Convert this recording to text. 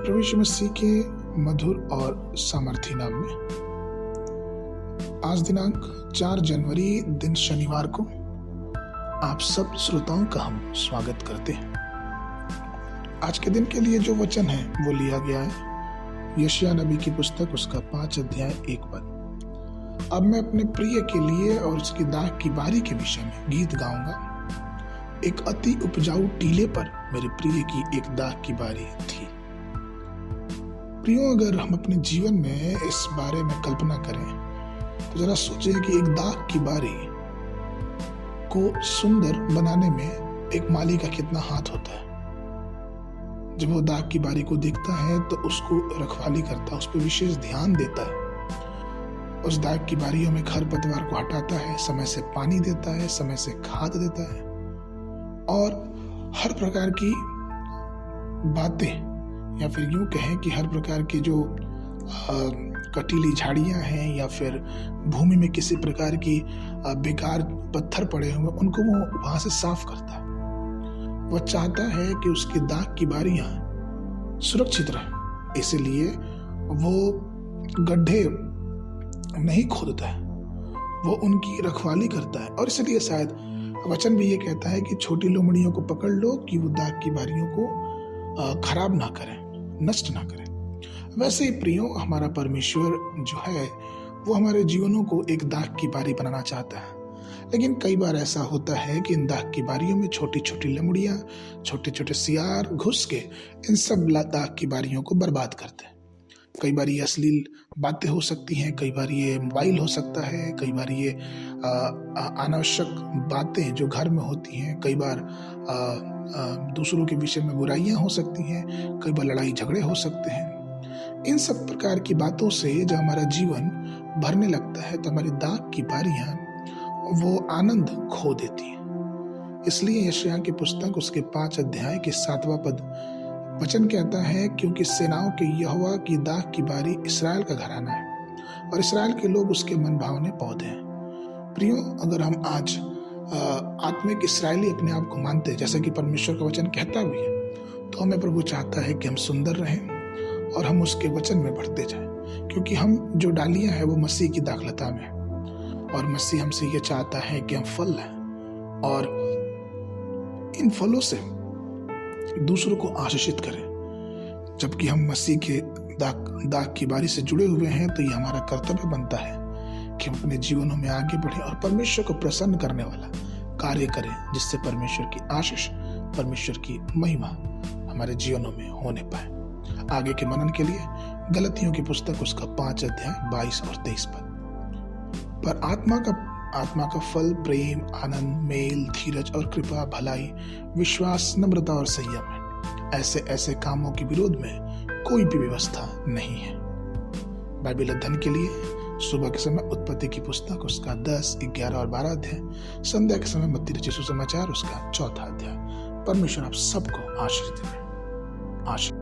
प्रभु यीशु मसीह के मधुर और सामर्थी नाम में आज दिनांक 4 जनवरी दिन शनिवार को आप सब श्रोताओं का हम स्वागत करते हैं। आज के दिन के लिए जो वचन है वो लिया गया है यशायाह नबी की पुस्तक उसका 5 अध्याय 1 पद। अब मैं अपने प्रिय के लिए और उसकी दाख की बारी के विषय में गीत गाऊंगा। एक अति उपजाऊ टीले पर मेरे प्रिय की एक दाख की बारी थी। प्रियो, अगर हम अपने जीवन में इस बारे में कल्पना करें तो जरा सोचें कि एक दाख की बारी को सुंदर बनाने में एक माली का कितना हाथ होता है। जब वो दाख की बारी को देखता है तो उसको रखवाली करता है, उस पर विशेष ध्यान देता है। उस दाख की बारियों में खरपतवार को हटाता है, समय से पानी देता है, समय से खाद देता है और हर प्रकार की बातें या फिर यूं कहें कि हर प्रकार की जो कटीली झाड़ियां हैं या फिर भूमि में किसी प्रकार की बेकार पत्थर पड़े हुए उनको वो वहां से साफ करता है। वो चाहता है कि उसकी दाख की बारियां सुरक्षित रहे, इसलिए वो गड्ढे नहीं खोदता है, वो उनकी रखवाली करता है। और इसलिए शायद वचन भी ये कहता है कि छोटी लोमड़ियों को पकड़ लो कि वो दाख की बारियों को खराब ना करें, नष्ट ना करें। वैसे ही प्रियो, हमारा परमेश्वर जो है वो हमारे जीवनों को एक दाख की बारी बनाना चाहता है। लेकिन कई बार ऐसा होता है कि इन दाख की बारियों में छोटी छोटी लमड़ियां, छोटे छोटे सियार घुस के इन सब दाख की बारियों को बर्बाद करते हैं। कई बार ये अश्लील बातें हो सकती हैं, कई बार ये मोबाइल हो सकता है, कई बार ये अनावश्यक बातें जो घर में होती हैं, कई बार दूसरों के विषय में बुराइयां हो सकती हैं, कई बार लड़ाई झगड़े हो सकते हैं। इन सब प्रकार की बातों से जब हमारा जीवन भरने लगता है तो हमारी दाख की बारियां वो आनंद खो देती है। इसलिए यशायाह की पुस्तक उसके 5 अध्याय के 7वां पद वचन कहता है, क्योंकि सेनाओं के यहोवा की दाख की बारी इस्राएल का घराना है और इस्राएल के लोग उसके मन भावने पौधे हैं। प्रियो, अगर हम आज आत्मिक इस्राएली अपने आप को मानते हैं जैसा कि परमेश्वर का वचन कहता भी है, तो हमें प्रभु चाहता है कि हम सुंदर रहें और हम उसके वचन में बढ़ते जाएं, क्योंकि हम जो डालियां हैं वो मसीह की दाखलता में है और मसीह हमसे ये चाहता है कि हम फल लें और इन फलों से दूसरों को आशीषित करें। जबकि हम मसीह के दाख की बारी से जुड़े हुए हैं तो ये हमारा कर्तव्य बनता है कि हम अपने जीवनों में आगे बढ़ें और परमेश्वर को प्रसन्न करने वाला कार्य करें, जिससे परमेश्वर की आशीष, परमेश्वर की महिमा हमारे जीवनों में होने पाए। आगे के मनन के लिए गलतियों की पुस्तक उसका 5 अध्याय 22 और 23 पद। पर आत्मा का फल प्रेम, आनंद, मेल, धीरज और कृपा, भलाई, विश्वास, नम्रता और संयम है। ऐसे कामों के विरोध में कोई भी व्यवस्था नहीं है। बाइबल अध्ययन के लिए सुबह के समय उत्पत्ति की पुस्तक उसका 10, 11 और 12 अध्याय, संध्या के समय मत्ती रचित सुसमाचार उसका 4था अध्याय। परमेश्वर आप सबको आशीष देवे। आशीष।